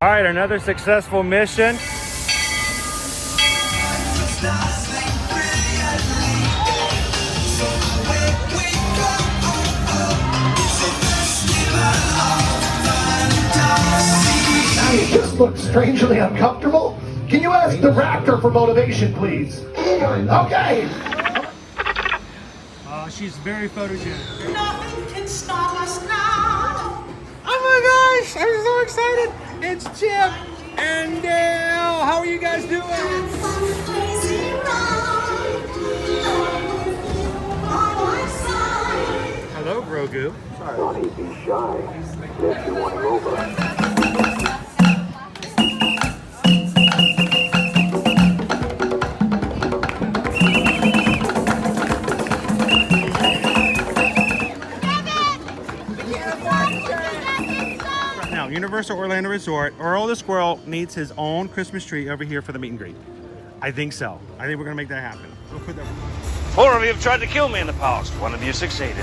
All right, another successful mission. You just look strangely uncomfortable. Can you ask the raptor for motivation, please? Okay. She's very photogenic. Nothing can stop us now. Oh my gosh, I'm so excited. It's Chip and Dale. How are you guys doing? Crazy ride. By my side. Hello, Grogu. Don't be shy. If you want to over. Universal Orlando Resort, Earl the Squirrel needs his own Christmas tree over here for the meet and greet. I think so. I think we're gonna make that happen. We'll put that. 4 of you have tried to kill me in the past. 1 of you succeeded.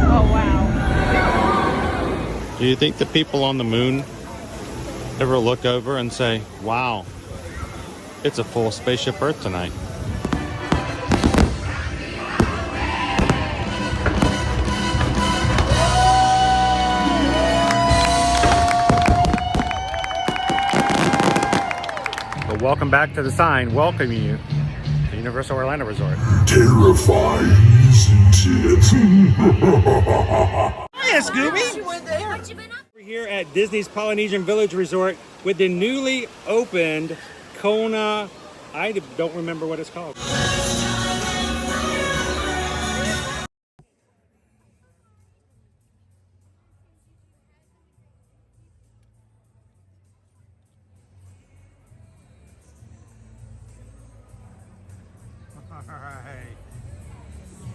Oh, wow. Do you think the people on the moon ever look over and say, wow, it's a full spaceship Earth tonight? But welcome back to the sign welcoming you to Universal Orlando Resort. Terrifying, isn't it? Hiya, Scooby! We're here at Disney's Polynesian Village Resort with the newly opened Kona, I don't remember what it's called. Alright.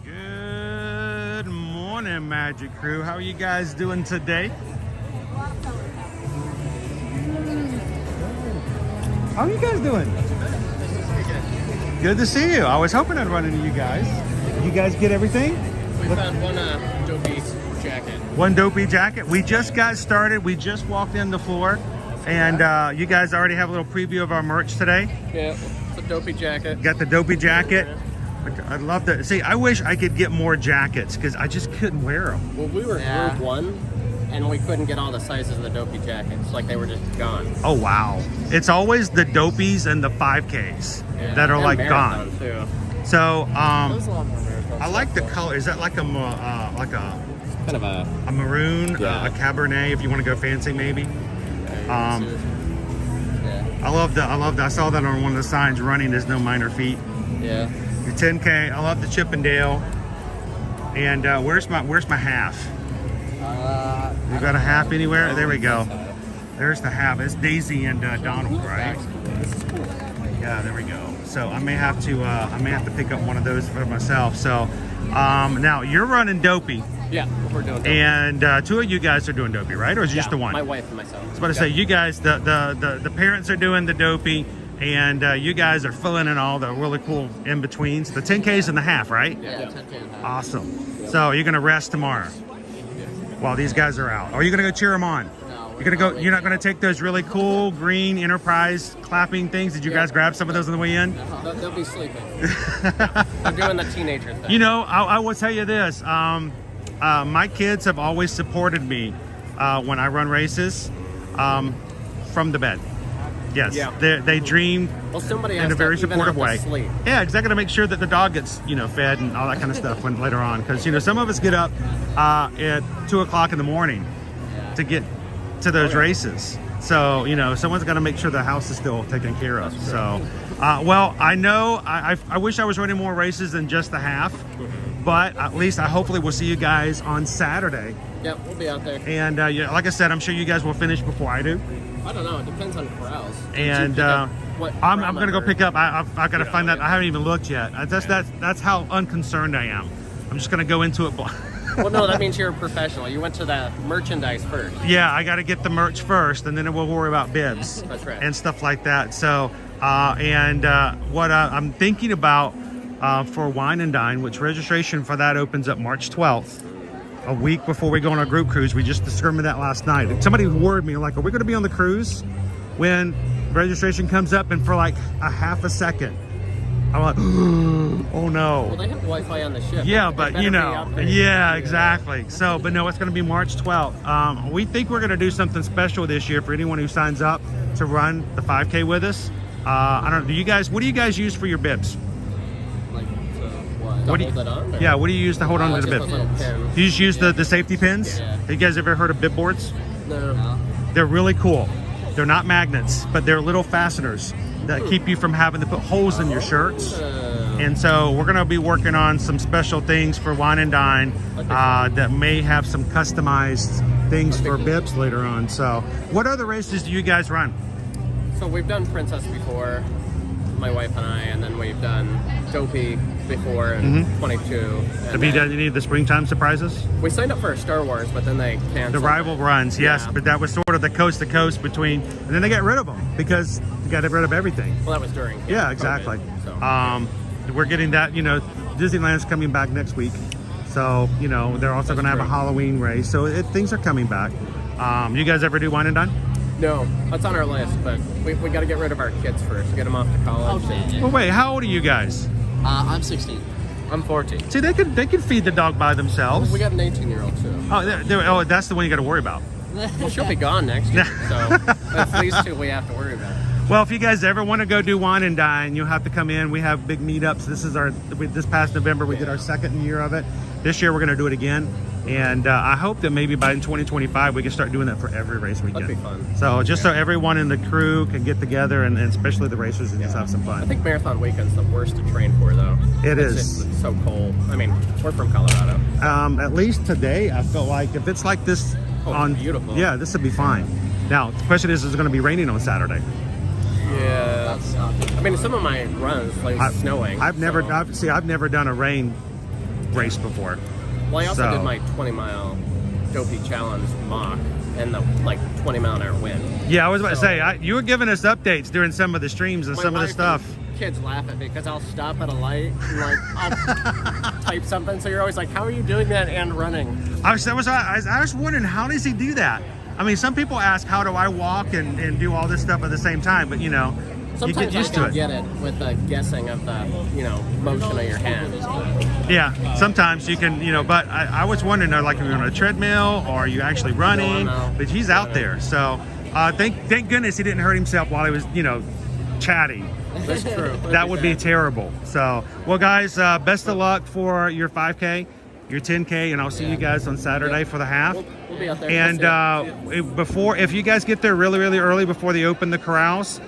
Good morning, Magic Crew. How are you guys doing today? How are you guys doing? Good to see you. I was hoping I'd run into you guys. You guys get everything? We found one Dopey jacket. One Dopey jacket. We just got started. We just walked in the floor. And you guys already have a little preview of our merch today. Yeah, it's a Dopey jacket. Got the Dopey jacket. I'd love to see. I wish I could get more jackets because I just couldn't wear them. Well, we were group 1, and we couldn't get all the sizes of the Dopey jackets. Like, they were just gone. Oh, wow. It's always the Dopies and the 5Ks that are like gone. Too. So, There's a lot more marathon I like the stuff, color. Is that like a kind of a maroon, Yeah. a Cabernet, if you want to go fancy, maybe? yeah. I love that. I saw that on one of the signs. Running is no minor feat. Yeah. Your 10K. I love the Chippendale. And where's my half? You got a half anywhere? There we go. There's the half. It's Daisy and Donald, right? Yeah, there we go. So I may have to pick up one of those for myself. So now you're running Dopey. Yeah, we're doing Dopey. And 2 of you guys are doing Dopey, right? Or is it just the one? My wife and myself. I was about to say, you guys, the parents are doing the Dopey, and you guys are filling in all the really cool in-betweens. The 10Ks and the half, right? Yeah, 10K and a half. Awesome. So you're going to rest tomorrow while these guys are out. Or are you going to go cheer them on? You're not going to take those really cool green Enterprise clapping things? Did you guys grab some of those on the way in? No, they'll be sleeping. They're doing the teenager thing. You know, I will tell you this. My kids have always supported me when I run races from the bed. Yes, Yeah. they dream somebody has in a very to even supportive have to way. sleep. Yeah, exactly. To make sure that the dog gets fed and all that kind of stuff when later on, because some of us get up at 2 o'clock in the morning to get to those races. So someone's got to make sure the house is still taken care of. So, well, I know I wish I was running more races than just the half, but at least hopefully we'll see you guys on Saturday. Yeah, we'll be out there. And like I said, I'm sure you guys will finish before I do. I don't know. It depends on corrals. And I'm gonna go pick up. I've got to find that. I haven't even looked yet. That's how unconcerned I am. I'm just gonna go into it. Well, no, that means you're a professional. You went to the merchandise first. Yeah, I got to get the merch first, and then we'll worry about bibs That's right. and stuff like that. So And what I'm thinking about for Wine and Dine, which registration for that opens up March 12th, a week before we go on our group cruise. We just determined that last night. And somebody worried me, like, are we going to be on the cruise when registration comes up? And for like a half a second, I'm like, oh no. Well, they have Wi-Fi on the ship. Yeah, It but better you be know, up there. yeah, exactly. So, but no, it's going to be March 12th. We think we're going to do something special this year for anyone who signs up to run the 5K with us. I don't know. What do you guys use for your bibs? Like, what? What To do you, hold it on? Or? yeah, what do you use to hold on to the just bib? those little pins. Do you just use the safety pins? Yeah. Have you guys ever heard of bib boards? No. They're really cool. They're not magnets, but they're little fasteners that keep you from having to put holes in your shirts. And so we're going to be working on some special things for Wine and Dine that may have some customized things for bibs later on. So what other races do you guys run? So we've done Princess before, my wife and I, and then we've done Dopey before in 22. Have you done any of the springtime surprises? We signed up for a Star Wars, but then they canceled. The rival runs, yes, Yeah. but that was sort of the coast to coast between, and then they got rid of them because you got rid of everything. Well, that was during. Yeah, exactly. COVID, so. We're getting that, you know, Disneyland's coming back next week. So, you know, they're also going to have a great. Halloween race. So things are coming back. You guys ever do Wine and Dine? No, that's on our list, but we got to get rid of our kids first, get them off to college. Okay. Well, wait, how old are you guys? I'm 16. I'm 14. See, they can feed the dog by themselves. We got an 18-year-old too. Oh, that's the one you got to worry about. Well, she'll be gone next year, so that's these two we have to worry about. Well, if you guys ever want to go do Wine and Dine, you'll have to come in. We have big meetups. This past November, we did our second year of it. This year, we're going to do it again. And I hope that maybe by 2025, we can start doing that for every race weekend. That'd be fun. So just so everyone in the crew can get together and especially the racers and just have some I fun. think marathon weekend's the worst to train for, though. It It's is. just so cold. I mean, we're from Colorado. At least today, I felt like if it's like this beautiful. yeah, this would be fine. Now, the question is it going to be raining on Saturday? Yeah. I mean, some of my runs, like snowing. I've never so- done a rain race before. Well, I also so- did my 20-mile Dopey Challenge mock and the 20-mile-an-hour wind. Yeah, I was about to So- say, you were giving us updates during some of the streams and My some of the wife stuff. and kids laugh at me because I'll stop at a light and I'll type something. So you're always like, "How are you doing that and running?" I was wondering, how does he do that? I mean, some people ask, how do I walk and do all this stuff at the same time? But, you know, Sometimes you get used I to can it. get it with the guessing of the motion of your hands. Yeah, sometimes you can, but I was wondering, like, are you on a treadmill or are you actually running? No. But he's out there. So thank goodness he didn't hurt himself while he was, chatting. That's true. That would be terrible. So, well, guys, best of luck for your 5K, your 10K, and I'll see you guys on Saturday for the half. We'll be out there. And if you guys get there really, really early before they open the corrals,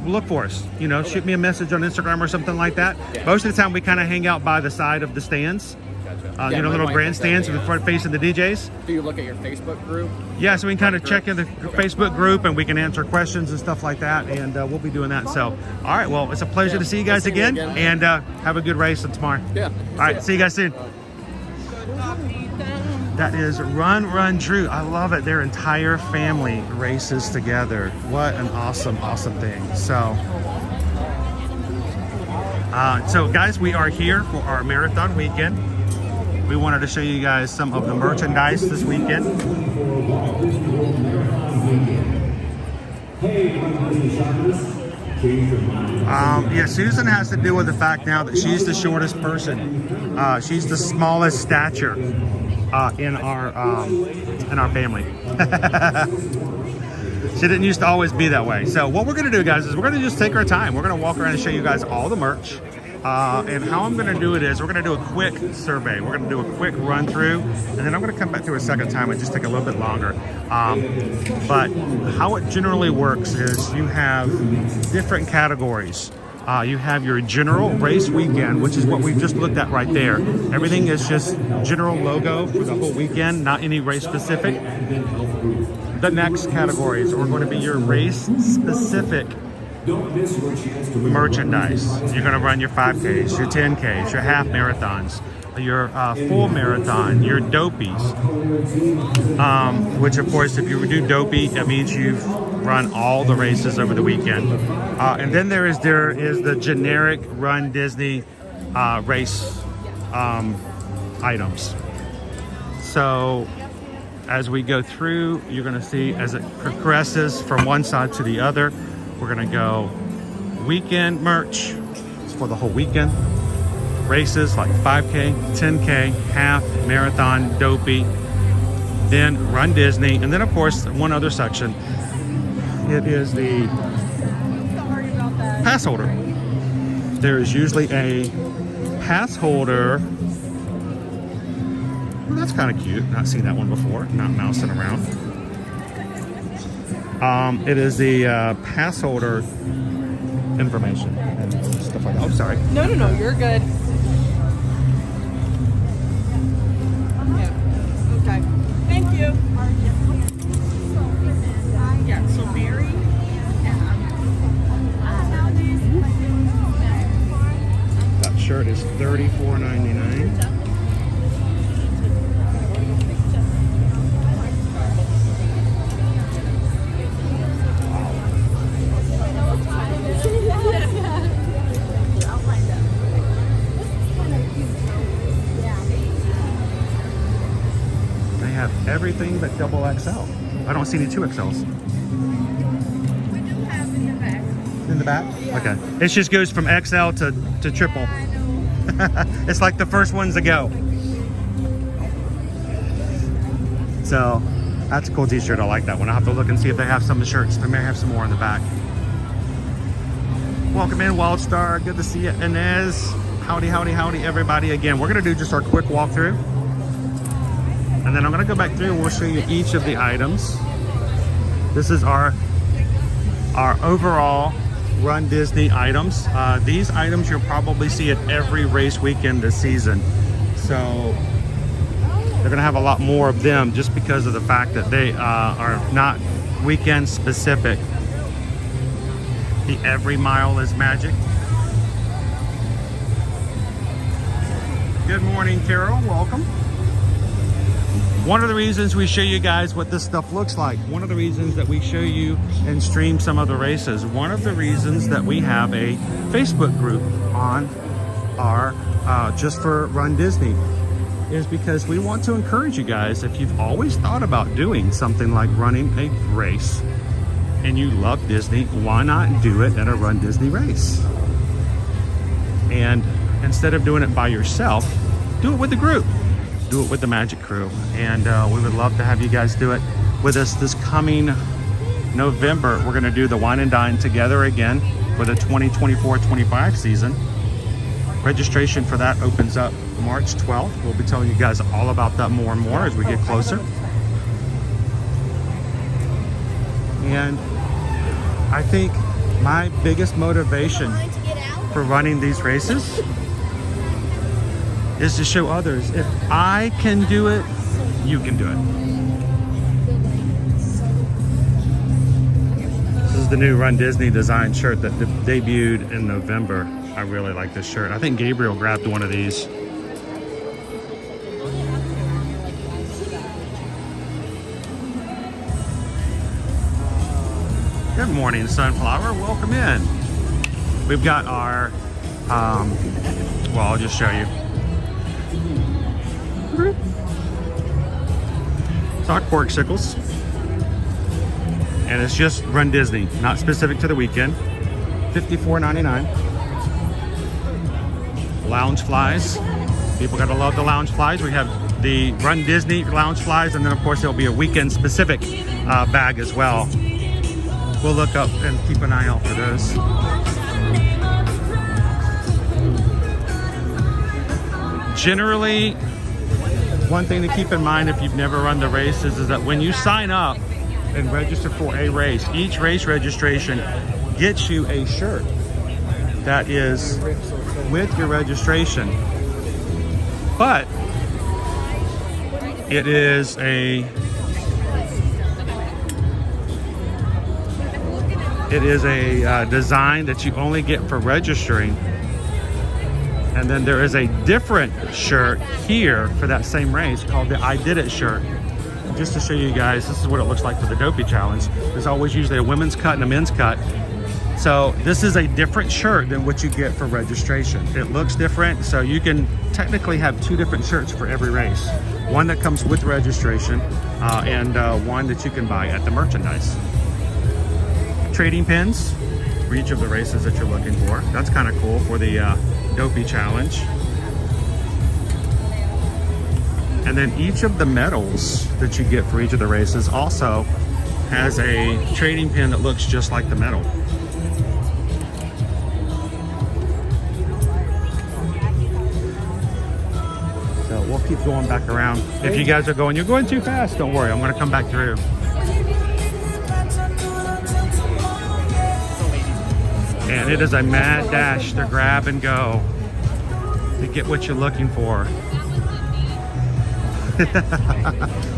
look for us. Shoot me a message on Instagram or something like that. Yeah. Most of the time, we kind of hang out by the side of the stands. Gotcha. Yeah, my Little wife grandstands does in that, the front facing the DJs. Do you look at your Facebook group? Yeah, so we can kind of check in the Facebook group and we can answer questions and stuff like that. And we'll be doing that. So, all right, well, it's a pleasure to see you guys We'll see you again. again. And have a good race tomorrow. Yeah. All right, see you guys soon. That is Run Drew. I love it. Their entire family races together. What an awesome thing. So guys, we are here for our marathon weekend. We wanted to show you guys some of the merchandise this weekend. Yeah, Susan has to deal with the fact now that she's the shortest person. She's the smallest stature in our family. She didn't used to always be that way. So what we're going to do, guys, is we're going to just take our time. We're going to walk around and show you guys all the merch. And how I'm going to do it is we're going to do a quick survey. We're going to do a quick run through, and then I'm going to come back to a second time and just take a little bit longer. But how it generally works is you have different categories. You have your general race weekend, which is what we've just looked at right there. Everything is just general logo for the whole weekend, not any race specific. The next categories are going to be your race specific merchandise. You're going to run your 5Ks, your 10Ks, your half marathons, your full marathon, your dopies, which of course if you do dopey, that means you've run all the races over the weekend. And then there is the generic Run Disney race items. So as we go through, you're going to see as it progresses from one side to the other, we're going to go weekend merch. It's for the whole weekend. Races like 5K, 10K, half, marathon, Dopey, then Run Disney, and then of course one other section. It is the pass holder. There is usually a pass holder. Well, that's kind of cute. Not seen that one before. Not mousing around. It is the pass holder information and stuff like that. Oh, sorry. No, you're good. Yeah. Okay. Thank you. Yeah, so Mary. That shirt is $34.99. Everything but double XL. I don't see any 2XLs. We do have in the back. In the back? Yeah. Okay. It just goes from XL to triple. It's like the first ones to go. So that's a cool t-shirt. I like that one. I'll have to look and see if they have some of the shirts. They may have some more in the back. Welcome in, Wild Star. Good to see you, Inez. Howdy, howdy, howdy, everybody. Again, we're going to do just our quick walkthrough. And then I'm going to go back through and we'll show you each of the items. This is our overall Run Disney items. These items you'll probably see at every race weekend this season. So they're going to have a lot more of them just because of the fact that they are not weekend specific. The Every Mile is Magic. Good morning, Carol. Welcome. One of the reasons we show you guys what this stuff looks like, one of the reasons that we show you and stream some of the races, one of the reasons that we have a Facebook group on our just for Run Disney is because we want to encourage you guys, if you've always thought about doing something like running a race and you love Disney, why not do it at a Run Disney race? And instead of doing it by yourself, do it with the group. Do it with the Magic Crew, and we would love to have you guys do it with us this coming November. We're going to do the Wine and Dine together again for the 2024-25 season. Registration for that opens up March 12th. We'll be telling you guys all about that more and more as we get closer. And I think my biggest motivation for running these races is to show others, if I can do it, you can do it. This is the new Run Disney design shirt that debuted in November. I really like this shirt. I think Gabriel grabbed one of these. Good morning, Sunflower. Welcome in. We've got our, well, I'll just show you. It's our Corksicles, and it's just Run Disney, not specific to the weekend. $54.99. Lounge flies. People gotta love the lounge flies. We have the Run Disney lounge flies, and then of course there'll be a weekend specific bag as well. We'll look up and keep an eye out for those. Generally, one thing to keep in mind if you've never run the races is that when you sign up and register for a race, each race registration gets you a shirt that is with your registration. But it is a design that you only get for registering. And then there is a different shirt here for that same race called the I Did It shirt. just to show you guys, this is what it looks like for the Dopey Challenge. There's always usually a women's cut and a men's cut. So this is a different shirt than what you get for registration. It looks different, so you can technically have 2 different shirts for every race. One that comes with registration and one that you can buy at the merchandise. Trading pins for each of the races that you're looking for. That's kind of cool for the Dopey Challenge. And then each of the medals that you get for each of the races also has a trading pin that looks just like the medal. So we'll keep going back around. If you guys are going, you're going too fast, don't worry, I'm gonna come back through. And it is a mad dash to grab and go to get what you're looking for.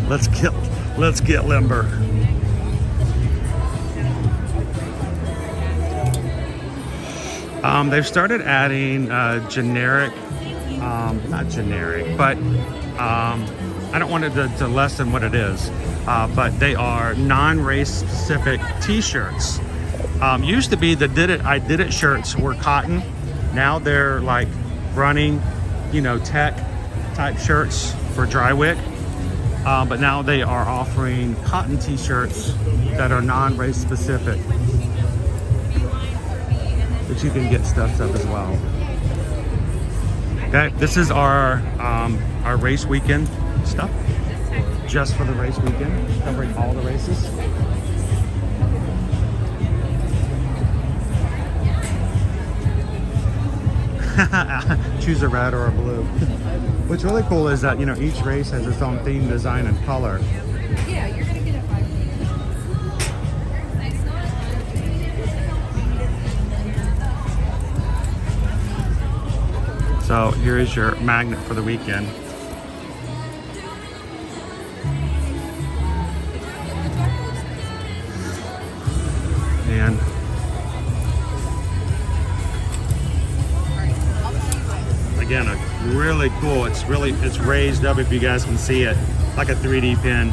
let's get limber. They've started adding generic, not generic, but I don't want it to lessen what it is, but they are non-race specific t-shirts. Used to be the I Did It shirts were cotton. Now they're like running, you know, tech type shirts for dry wick. But now they are offering cotton t-shirts that are non-race specific that you can get stuff of as well. Okay, this is our race weekend stuff, just for the race weekend, covering all the races. Choose a red or a blue. What's really cool is that, you know, each race has its own theme, design, and color. Yeah, you're gonna get it. So here is your magnet for the weekend. And again, really cool. It's raised up, if you guys can see it, like a 3D pin.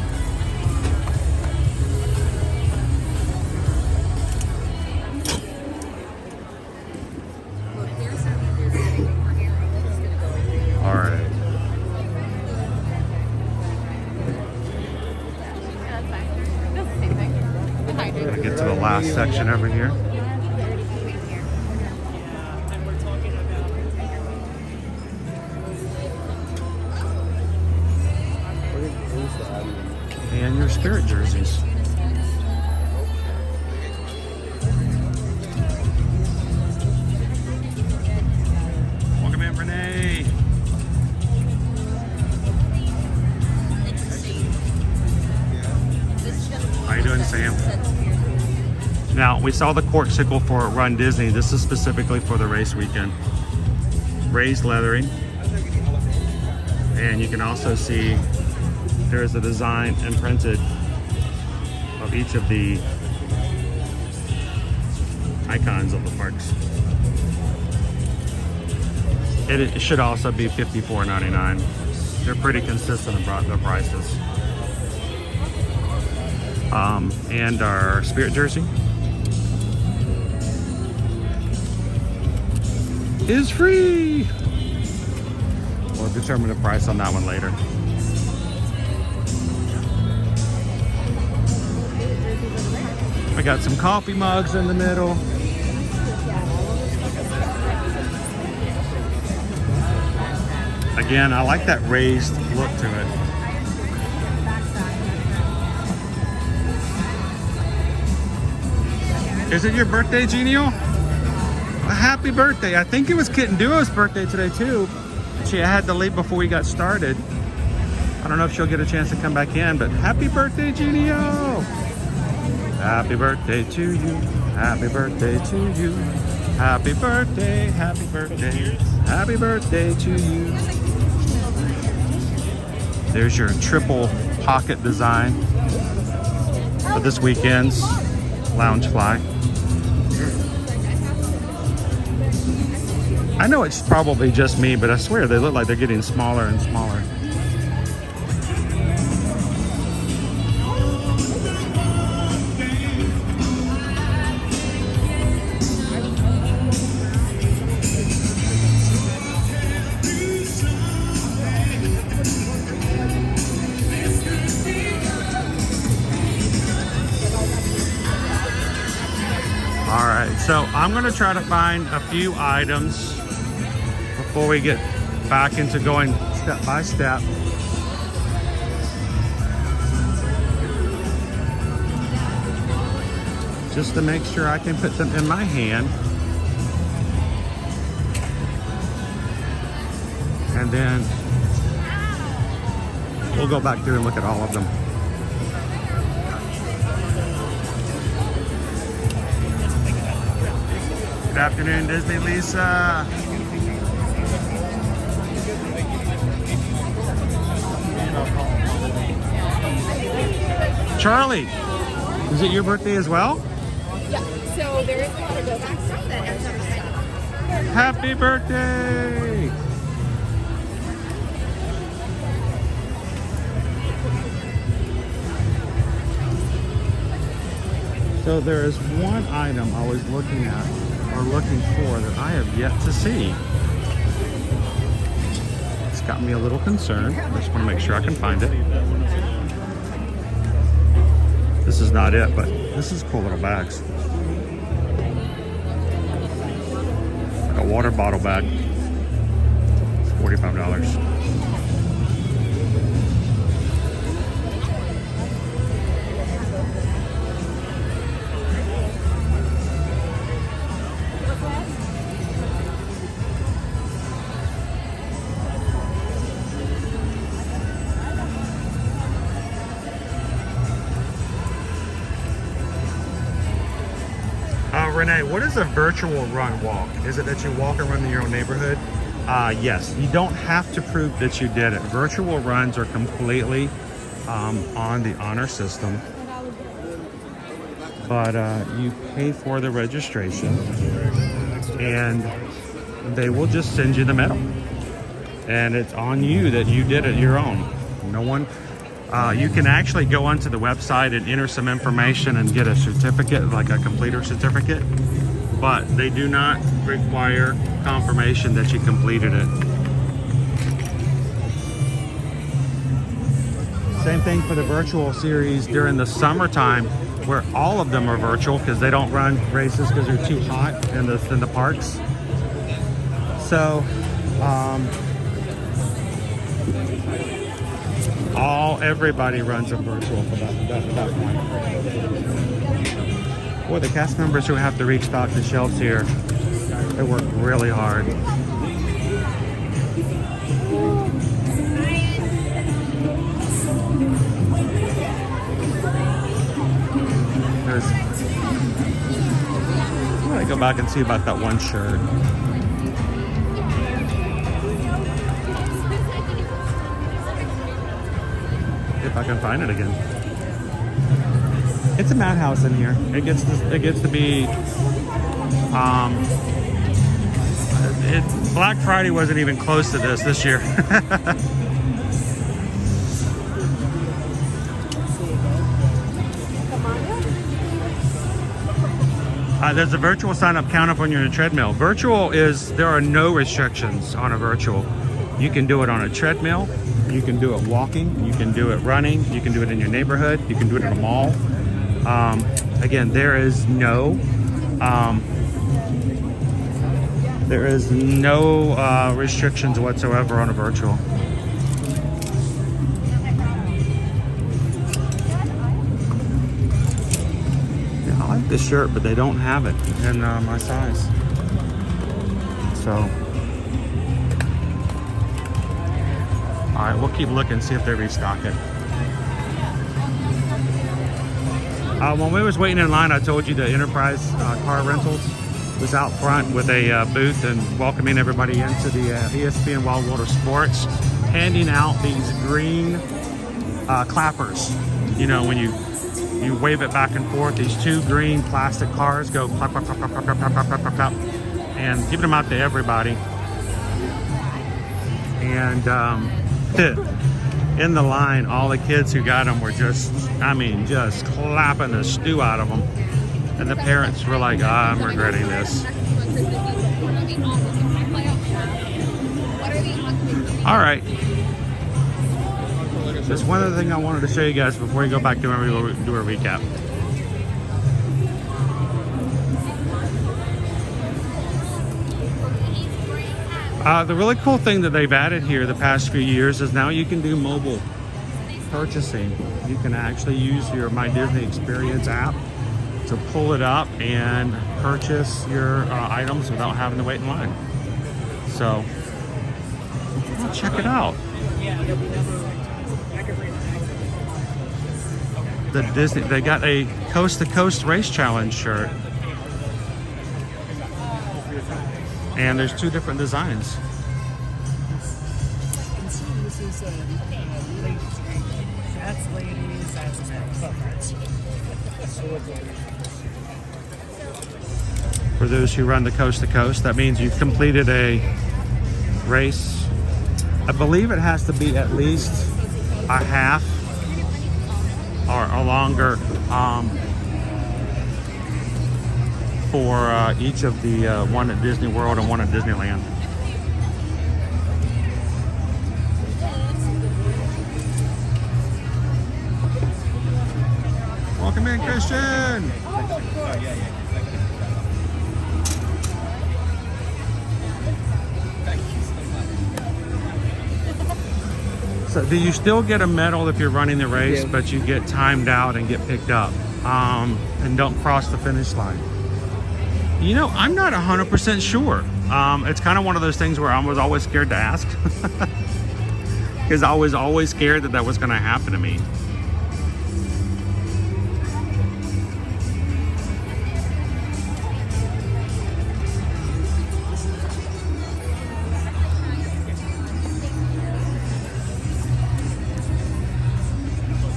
All right. Gotta get to the last section over here. And your Spirit jerseys. Welcome in, Renee. How you doing, Sam? Now, we saw the corksicle for RunDisney. This is specifically for the race weekend. Raised leathering. And you can also see there is a design imprinted of each of the icons of the parks. It should also be $54.99. They're pretty consistent about their prices. And our Spirit jersey is free. We'll determine the price on that one later. I got some coffee mugs in the middle. Again, I like that raised look to it. Is it your birthday, Genio? Happy birthday. I think it was Kitten Duo's birthday today too. She had to leave before we got started. I don't know if she'll get a chance to come back in, but happy birthday, Genio! Happy birthday to you. Happy birthday to you. Happy birthday, happy birthday, happy birthday to you. There's your triple pocket design for this weekend's Lounge Fly. I know it's probably just me, but I swear they look like they're getting smaller and smaller. So I'm gonna try to find a few items before we get back into going step by step. Just to make sure I can put them in my hand. And then we'll go back through and look at all of them. Good afternoon, Disney Lisa. Charlie, is it your birthday as well? Yeah, so there is a lot of go back stuff that ends up stuff. Happy birthday! So there is one item I was looking at or looking for that I have yet to see. It's got me a little concerned. I just want to make sure I can find it. This is not it, but this is cool little bags. Like a water bottle bag. It's $45. Renee, what is a virtual run walk? Is it that you walk and run in your own neighborhood? Yes, you don't have to prove that you did it. Virtual runs are completely on the honor system, but you pay for the registration and they will just send you the medal. And it's on you that you did it your own. No one. You can actually go onto the website and enter some information and get a certificate, like a completer certificate, but they do not require confirmation that you completed it. Same thing for the virtual series during the summertime, where all of them are virtual because they don't run races because they're too hot in the parks. So everybody runs a virtual for that point. Boy, the cast members who have to restock the shelves here, they work really hard. I'm gonna go back and see about that one shirt. If I can find it again. It's a madhouse in here. It gets to be Black Friday wasn't even close to this year. There's a virtual sign-up count up on your treadmill. Virtual is, there are no restrictions on a virtual. You can do it on a treadmill. You can do it walking, you can do it running, you can do it in your neighborhood, you can do it in a mall. Again, there is no restrictions whatsoever on a virtual. Yeah, I like this shirt, but they don't have it in my size. So. All right, we'll keep looking, see if they restock it. When we was waiting in line, I told you the Enterprise car rentals was out front with a booth and welcoming everybody into the ESPN Wild Water Sports, handing out these green clappers. You know, when you wave it back and forth, these two green plastic cars go clap, clap, clap, clap, clap, clap, clap, clap, clap, clap, and giving them out to everybody. And in the line, all the kids who got them were just clapping the stew out of them. And the parents were like, I'm regretting this. All right. There's one other thing I wanted to show you guys before we go back to where we do a recap. The really cool thing that they've added here the past few years is now you can do mobile purchasing. You can actually use your My Disney Experience app to pull it up and purchase your items without having to wait in line. So check it out. The Disney, they got a Coast to Coast Race Challenge shirt. And there's 2 different designs. This is ladies, right? That's ladies, that's men. For those who run the Coast to Coast, that means you've completed a race. I believe it has to be at least a half or a longer for each of the one at Disney World and one at Disneyland. Welcome in, Christian. So do you still get a medal if you're running the race, but you get timed out and get picked up and don't cross the finish line? You know, I'm not 100% sure. It's kind of one of those things where I was always scared to ask because I was always scared that that was going to happen to me.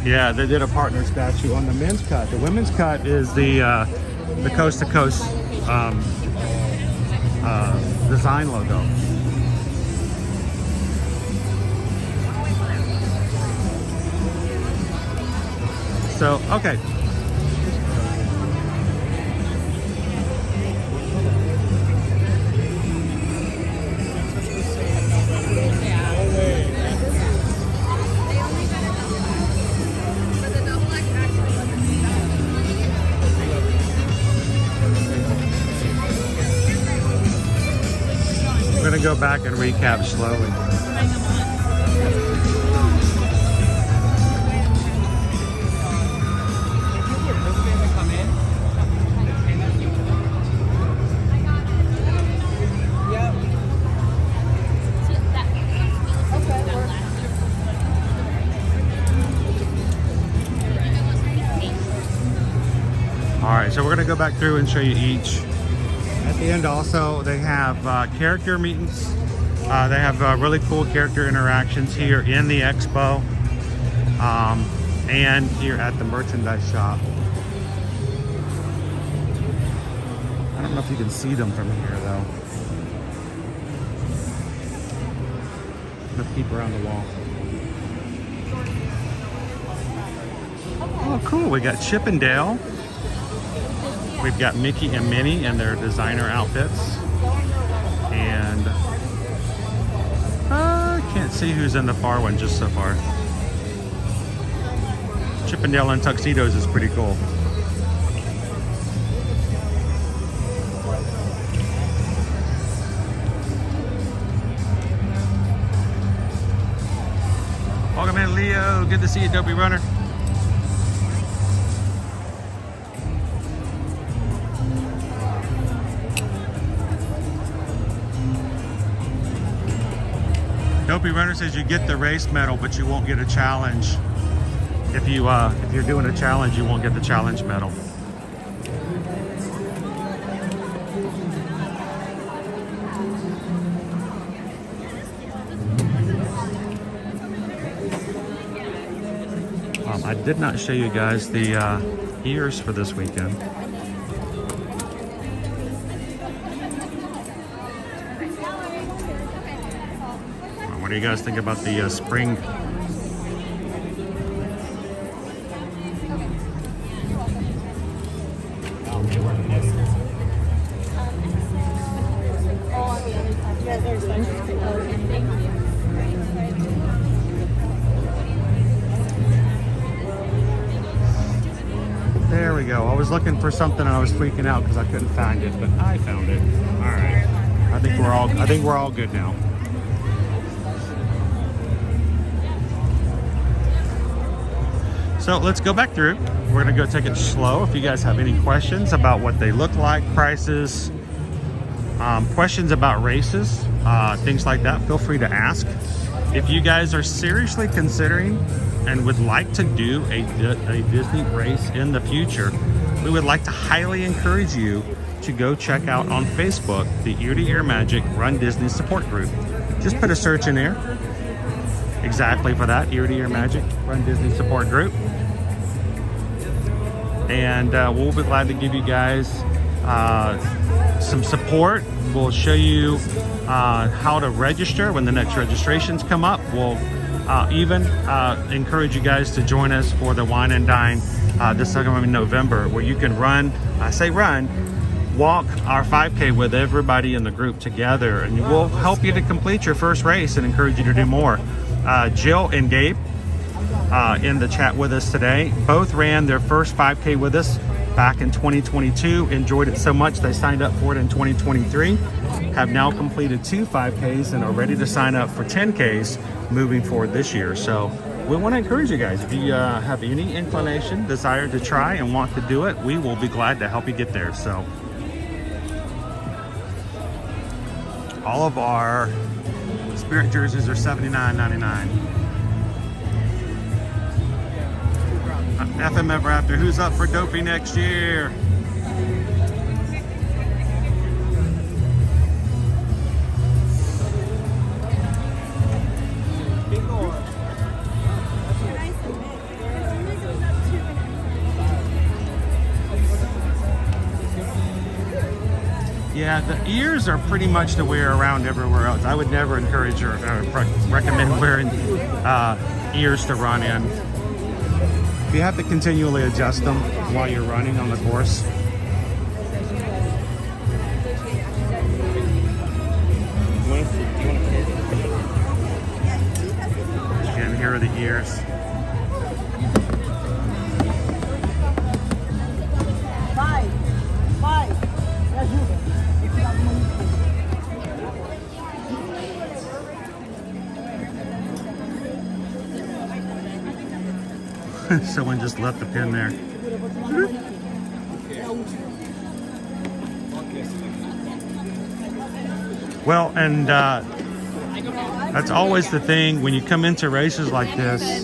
Yeah, they did a partner statue on the men's cut. The women's cut is the Coast to Coast design logo. So, okay. We're gonna go back and recap slowly. All right, so we're gonna go back through and show you each. At the end also, they have character meetings. They have really cool character interactions here in the Expo and here at the merchandise shop. I don't know if you can see them from here though. I'm gonna peep around the wall. Oh, cool, we got Chip and Dale. We've got Mickey and Minnie in their designer outfits. And I can't see who's in the far one just so far. Chip and Dale in tuxedos is pretty cool. Welcome in, Leo. Good to see you, Dopey Runner. Dopey Runner says you get the race medal, but you won't get a challenge. If you're doing a challenge, you won't get the challenge medal. I did not show you guys the ears for this weekend. What do you guys think about the spring? There we go. I was looking for something and I was freaking out because I couldn't find it, but I found it. All right. I think we're we're all good now. So let's go back through. We're gonna go take it slow. If you guys have any questions about what they look like, prices, questions about races, things like that, feel free to ask. If you guys are seriously considering and would like to do a Disney race in the future, we would like to highly encourage you to go check out on Facebook the Ear to Ear Magic Run Disney support group. Just put a search in there exactly for that, Ear to Ear Magic Run Disney support group. And we'll be glad to give you guys some support. We'll show you how to register when the next registrations come up. We'll even encourage you guys to join us for the Wine and Dine this coming November, where you can run, I say run, walk our 5K with everybody in the group together, and we'll help you to complete your first race and encourage you to do more. Jill and Gabe in the chat with us today both ran their first 5K with us back in 2022, enjoyed it so much they signed up for it in 2023, have now completed 2 5Ks and are ready to sign up for 10Ks moving forward this year. So we want to encourage you guys, if you have any inclination, desire to try and want to do it, we will be glad to help you get there. So all of our Spirit jerseys are $79.99. FM Ever After, who's up for Dopey next year? Yeah, the ears are pretty much the way around everywhere else. I would never encourage or recommend wearing ears to run in. You have to continually adjust them while you're running on the course. And here are the ears. Someone just left the pin there. Well, and that's always the thing when you come into races like this,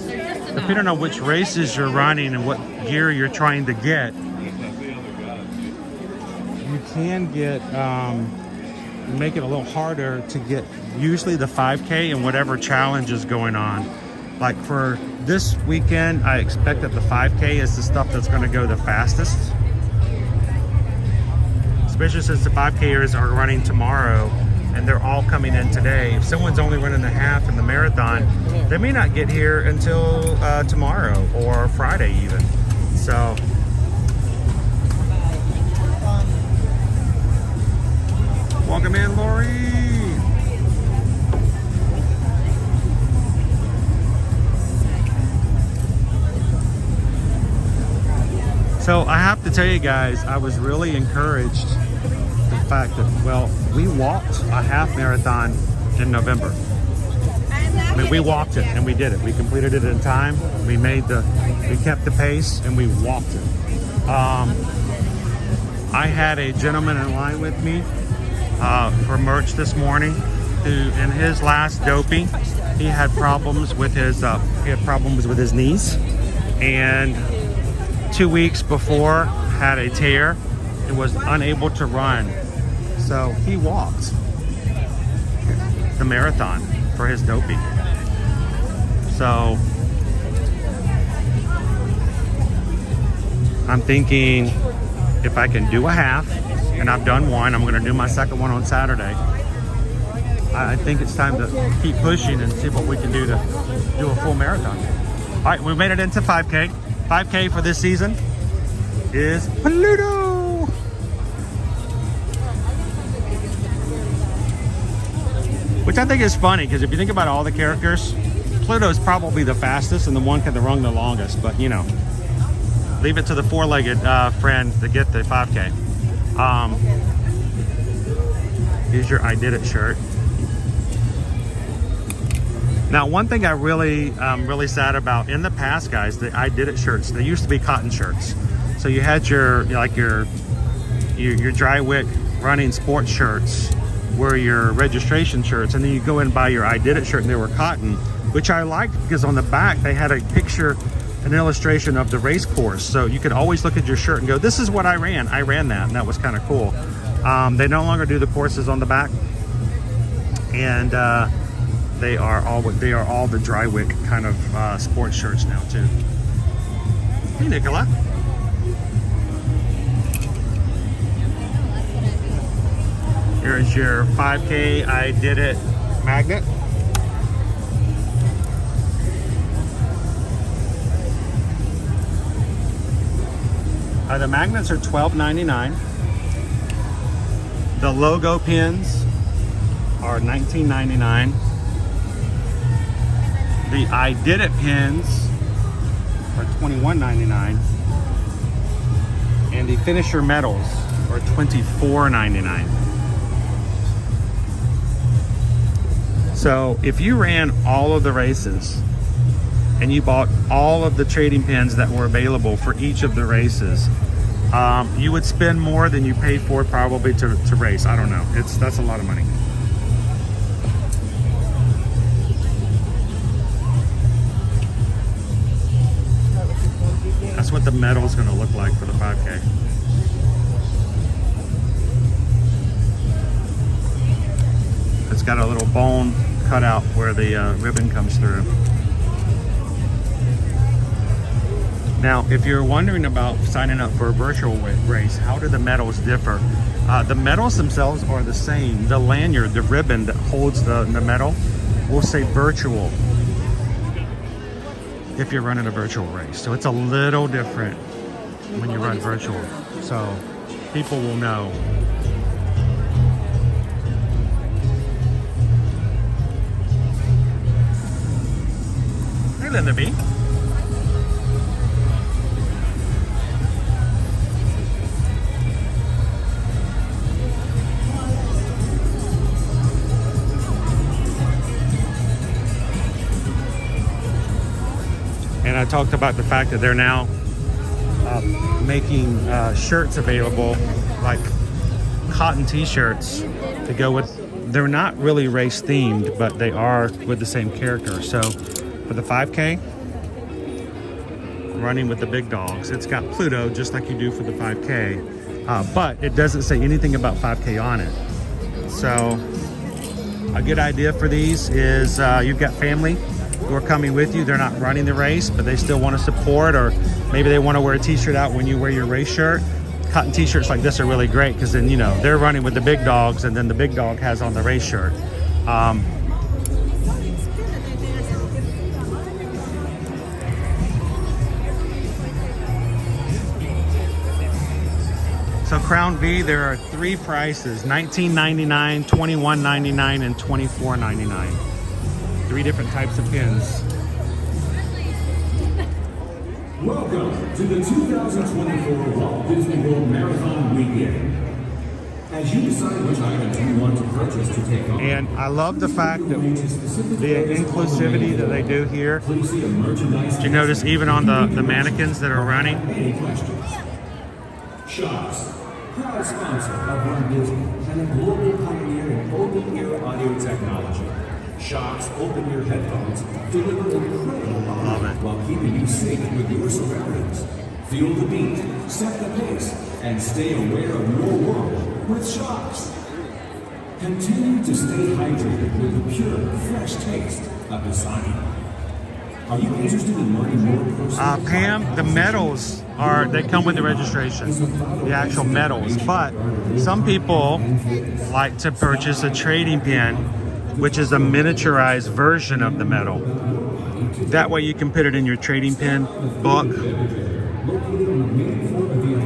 depending on which races you're running and what gear you're trying to get, you can get make it a little harder to get usually the 5K and whatever challenge is going on. Like for this weekend, I expect that the 5K is the stuff that's going to go the fastest, especially since the 5Kers are running tomorrow and they're all coming in today. If someone's only running the half and the marathon, they may not get here until tomorrow or Friday even. So welcome in, Lori. So I have to tell you guys, I was really encouraged the fact that, well, we walked a half marathon in November. I mean, we walked it and we did it. We completed it in time. We kept the pace and we walked it. I had a gentleman in line with me for merch this morning who, in his last Dopey, he had problems with his knees, and 2 weeks before had a tear and was unable to run. So he walked the marathon for his Dopey. So I'm thinking if I can do a half, and I've done one, I'm going to do my second one on Saturday. I think it's time to keep pushing and see what we can do to do a full marathon. All right, we made it into 5K. 5K for this season is Pluto. Which I think is funny, because if you think about all the characters, Pluto is probably the fastest and the one can run the longest, but you know, leave it to the four-legged friend to get the 5K. is your I Did It shirt. Now, one thing I really sad about in the past, guys, the I Did It shirts, they used to be cotton shirts. So you had your dry wick running sports shirts were your registration shirts, and then you go in and buy your I Did It shirt and they were cotton, which I liked because on the back they had a picture, an illustration of the race course. So you could always look at your shirt and go, this is what I ran. I ran that, and that was kind of cool. They no longer do the courses on the back, and they are all the dry wick kind of sports shirts now too. Hey, Nicola. Here's your 5K I Did It magnet. The magnets are $12.99. The logo pins are $19.99. The I Did It pins are $21.99. And the finisher medals are $24.99. So if you ran all of the races and you bought all of the trading pins that were available for each of the races, you would spend more than you paid for probably to race. I don't know. That's a lot of money. That's what the medal is going to look like for the 5K. It's got a little bone cut out where the ribbon comes through. Now, if you're wondering about signing up for a virtual race, how do the medals differ? The medals themselves are the same. The lanyard, the ribbon that holds the medal, will say virtual if you're running a virtual race. So it's a little different when you run virtual. So people will know. Hey, Linda B. And I talked about the fact that they're now making shirts available, like cotton t-shirts to go with. They're not really race themed, but they are with the same character. So for the 5K, running with the big dogs, it's got Pluto just like you do for the 5K, but it doesn't say anything about 5K on it. So a good idea for these is you've got family who are coming with you. They're not running the race, but they still want to support, or maybe they want to wear a t-shirt out when you wear your race shirt. Cotton t-shirts like this are really great because then, you know, they're running with the big dogs and then the big dog has on the race shirt. So Crown V, there are three prices: $19.99, $21.99, and $24.99. Three different types of pins. Welcome to the 2024 Walt Disney World Marathon Weekend. As you decide which items you want to purchase to take on. And I love the fact that the inclusivity that they do here. Did you notice even on the mannequins that are running? Any questions? Shops, proud sponsor of RunDisney and a global pioneer in open-ear audio technology. Shops open-ear headphones deliver incredible audio while keeping you safe with your surroundings. Feel the beat, set the pace, and stay aware of your world with Shops. Continue to stay hydrated with the pure, fresh taste of Dasani. Are you interested in learning more personal? Pam, the medals they come with the registration, the actual medals, but some people like to purchase a trading pin, which is a miniaturized version of the medal. That way you can put it in your trading pin book.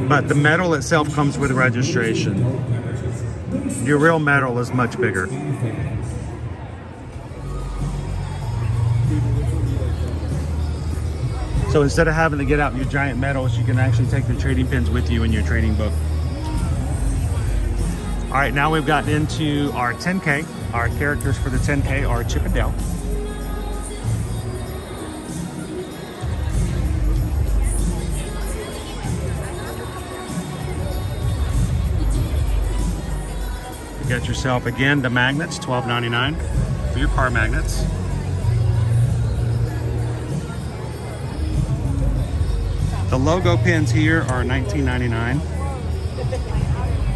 But the medal itself comes with registration. Your real medal is much bigger. So instead of having to get out your giant medals, you can actually take the trading pins with you in your trading book. All All right, now we've gotten into our 10K. Our characters for the 10K are Chip and Dale. You got yourself, again, the magnets, $12.99 for your car magnets. The logo pins here are $19.99.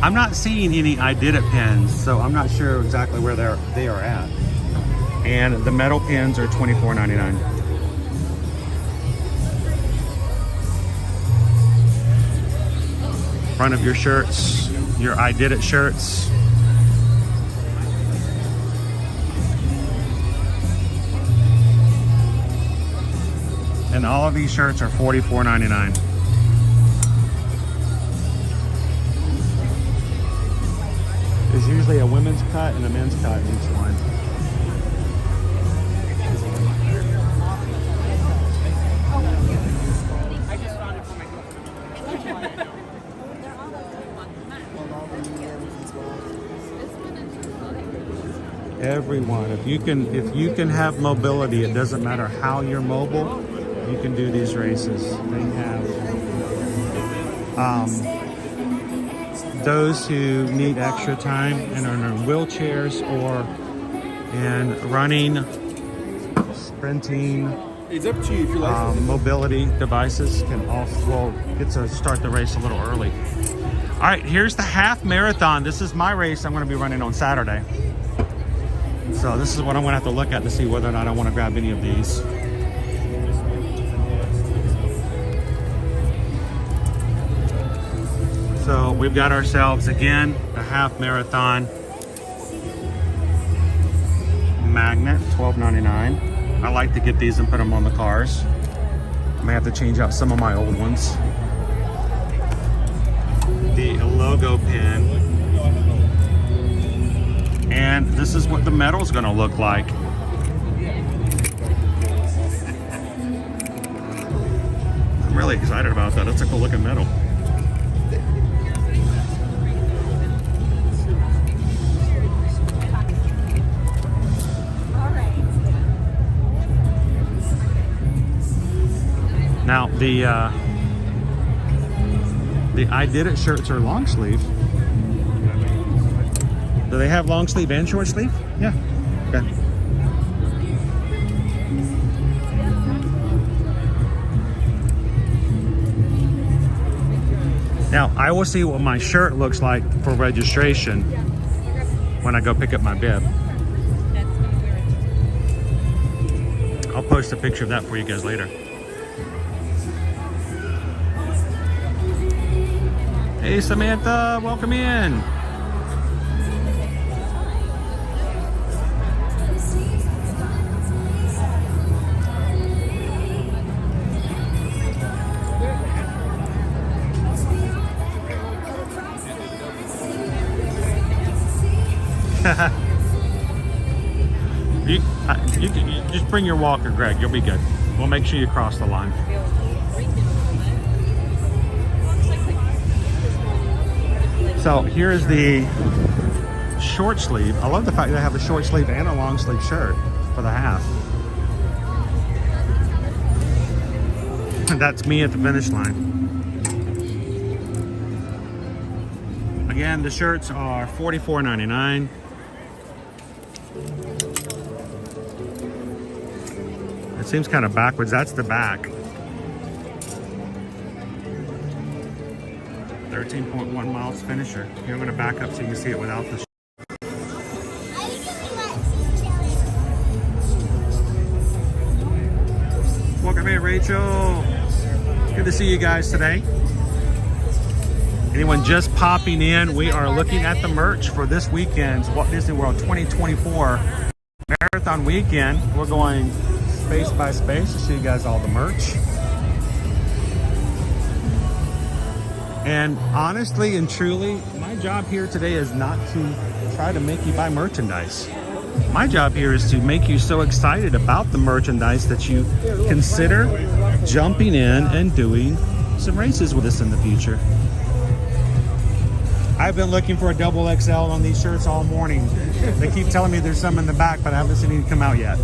I'm not seeing any I Did It pins, so I'm not sure exactly where they are at. And the metal pins are $24.99. Front of your shirts, your I Did It shirts. And all of these shirts are $44.99. There's usually a women's cut and a men's cut in each one. Everyone, if you can have mobility, it doesn't matter how you're mobile, you can do these races. They have those who need extra time and are in wheelchairs or in running, sprinting, it's up to you if you like mobility devices can also get to start the race a little early. All right, here's the half marathon. This is my race I'm going to be running on Saturday. So this is what I'm going to have to look at to see whether or not I want to grab any of these. So we've got ourselves, again, the half marathon magnet, $12.99. I like to get these and put them on the cars. I may have to change out some of my old ones. The logo pin. And this is what the metal's gonna look like. I'm really excited about that. Let's take a look at metal. Now the I Did It shirts are long sleeve. Do they have long sleeve and short sleeve? Yeah. Okay. Now I will see what my shirt looks like for registration when I go pick up my bib. I'll post a picture of that for you guys later. Hey Samantha, welcome in. You just bring your walker, Greg. You'll be good. We'll make sure you cross the line. So here's the short sleeve. I love the fact that I have a short sleeve and a long sleeve shirt for the half. That's me at the finish line. Again, the shirts are $44.99. It seems kind of backwards. That's the back. 13.1 miles finisher. Here, I'm going to back up so you can see it without the. Welcome in, Rachel. Good to see you guys today. Anyone just popping in, we are looking at the merch for this weekend's Walt Disney World 2024 Marathon Weekend. We're going space by space to show you guys all the merch. And honestly and truly, my job here today is not to try to make you buy merchandise. My job here is to make you so excited about the merchandise that you consider jumping in and doing some races with us in the future. I've been looking for a double XL on these shirts all morning. They keep telling me there's some in the back, but I haven't seen any come out yet.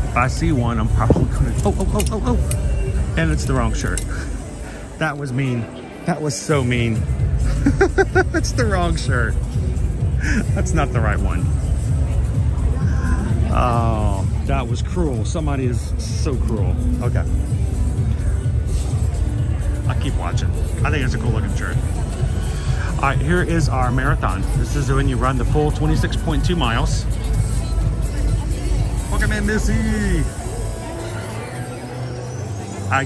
If I see one, I'm probably gonna, oh. And it's the wrong shirt. That was mean. That was so mean. It's the wrong shirt. That's not the right one. Oh, that was cruel. Somebody is so cruel. Okay. I'll keep watching. I think it's a cool looking shirt. All right, here is our marathon. This is when you run the full 26.2 miles. Welcome in, Missy.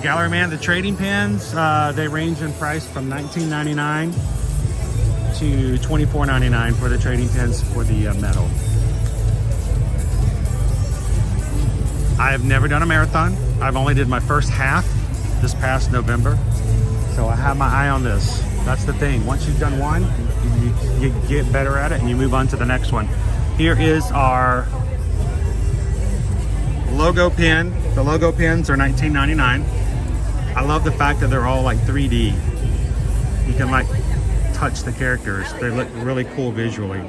Gallery Man, the trading pins, they range in price from $19.99 to $24.99 for the trading pins for the metal. I have never done a marathon. I've only did my first half this past November. So I have my eye on this. That's the thing. Once you've done one, you get better at it and you move on to the next one. Here is our logo pin. The logo pins are $19.99. I love the fact that they're all like 3D. You can like touch the characters. They look really cool visually.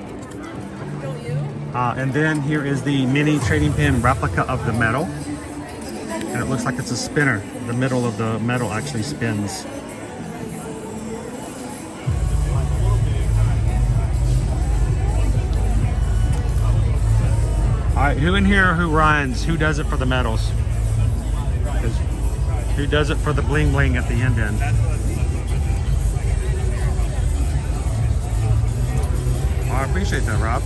And then here is the mini trading pin replica of the metal. And it looks like it's a spinner. The middle of the metal actually spins. All right, who in here who runs? Who does it for the medals? Who does it for the bling bling at the end? Oh, I appreciate that, Rob.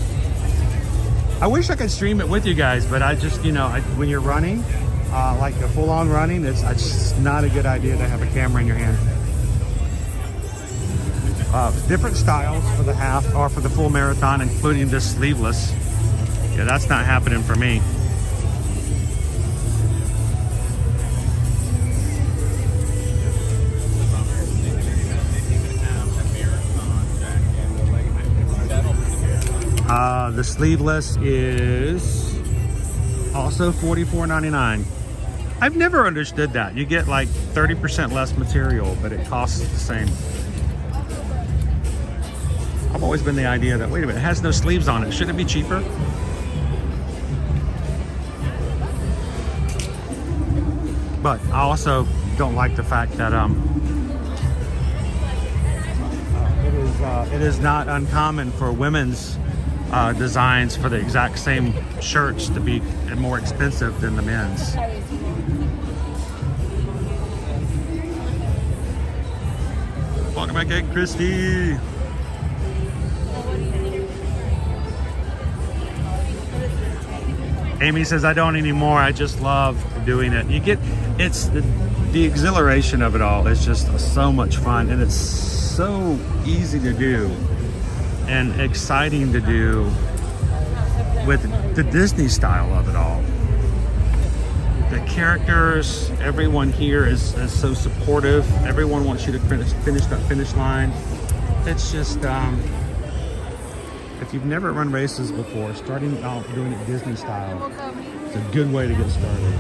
I wish I could stream it with you guys, but I just, you know, when you're running, like a full-on running, it's just not a good idea to have a camera in your hand. Different styles for the half or for the full marathon, including this sleeveless. Yeah, that's not happening for me. The sleeveless is also $44.99. I've never understood that. You get like 30% less material, but it costs the same. I've always been the idea that, wait a minute, it has no sleeves on it. Shouldn't it be cheaper? But I also don't like the fact that it is not uncommon for women's designs for the exact same shirts to be more expensive than the men's. Welcome back in, Christy. Amy says, I don't anymore. I just love doing it. You get, it's the exhilaration of it all is just so much fun, and it's so easy to do and exciting to do with the Disney style of it all. The characters, everyone here is so supportive. Everyone wants you to finish that finish line. It's just, if you've never run races before, starting out doing it Disney style, it's a good way to get started.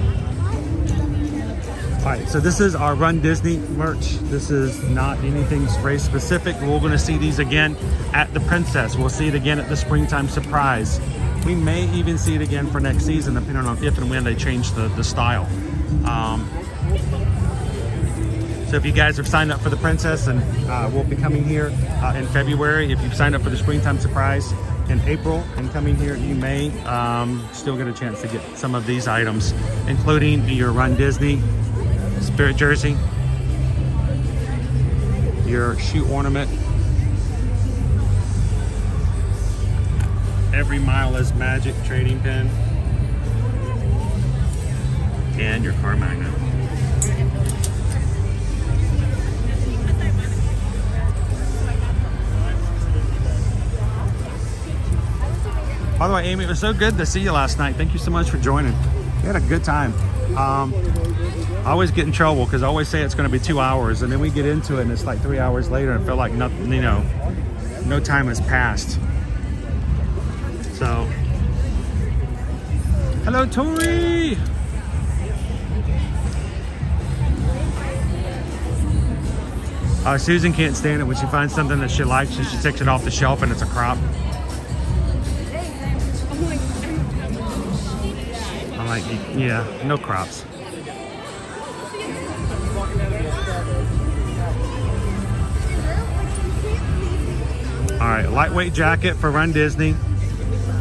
All right, so this is our Run Disney merch. This is not anything race specific. We're going to see these again at the Princess. We'll see it again at the Springtime Surprise. We may even see it again for next season, depending on if and when they change the style. So if you guys have signed up for the Princess, and we'll be coming here in February. If you've signed up for the Springtime Surprise in April and coming here, you may still get a chance to get some of these items, including your Run Disney Spirit jersey, your shoe ornament, Every Mile is Magic trading pin, and your car magnet. By the way, Amy, it was so good to see you last night. Thank you so much for joining. We had a good time. I always get in trouble because I always say it's going to be 2 hours, and then we get into it and it's like 3 hours later and feel like nothing, you know, no time has passed. So Hello, Tori. Susan can't stand it when she finds something that she likes and she takes it off the shelf and it's a crop. I'm like, yeah, no crops. All right, lightweight jacket for Run Disney.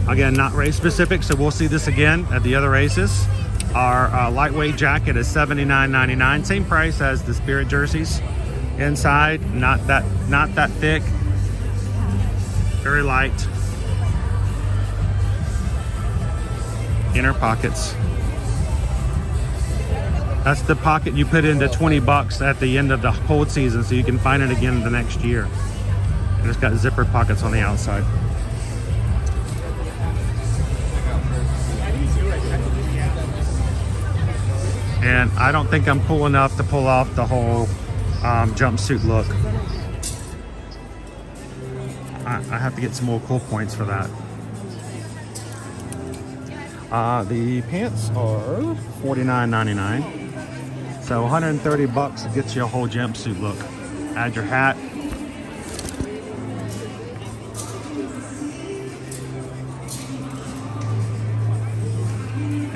Again, not race specific, so we'll see this again at the other races. Our lightweight jacket is $79.99, same price as the Spirit jerseys. Inside, not that thick, very light. Inner pockets. That's the pocket you put into 20 bucks at the end of the cold season, so you can find it again the next year. And it's got zippered pockets on the outside. And I don't think I'm cool enough to pull off the whole jumpsuit look. I have to get some more cool points for that. The pants are $49.99. So 130 bucks gets you a whole jumpsuit look. Add your hat.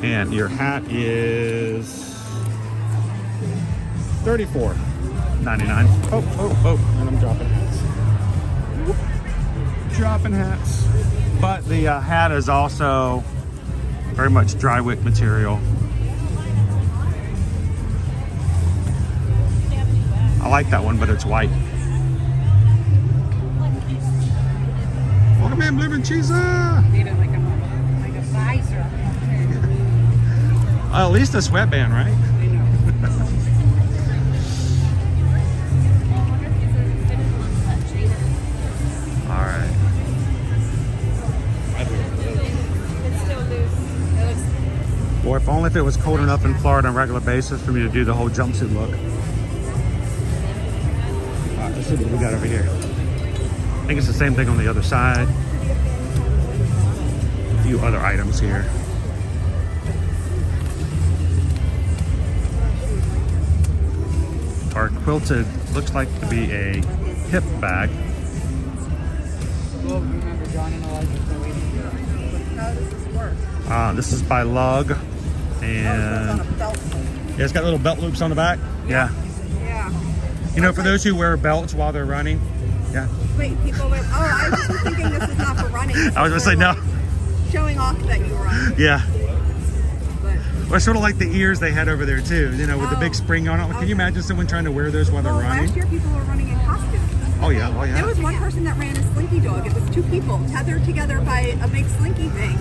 And your hat is $34.99. Oh, and I'm dropping hats. Dropping hats. But the hat is also very much dry wick material. I like that one, but it's white. Welcome in, Blue Cheese. Needed like a visor. At least a sweatband, right? All right. It's still loose. It looks Boy, if only if it was cold enough in Florida on a regular basis for me to do the whole jumpsuit look. All right, let's see what we got over here. I think it's the same thing on the other side. A few other items here. Our quilted looks like to be a hip bag. how does this work? This is by Lug, and On a belt. yeah, it's got little belt loops on the back. Yeah. Yeah. You know, for those who wear belts while they're running. Yeah. Wait, people wear. Oh, I was just thinking this is not for running. I was gonna say no. Showing off that you run. Yeah. But Well, sort of like the ears they had over there too, you know, with the big spring on it. Can you imagine someone trying to wear those while they're running? last year people were running in costumes. Oh yeah, oh There was yeah. one person that ran a slinky dog. It was two people tethered together by a big slinky thing,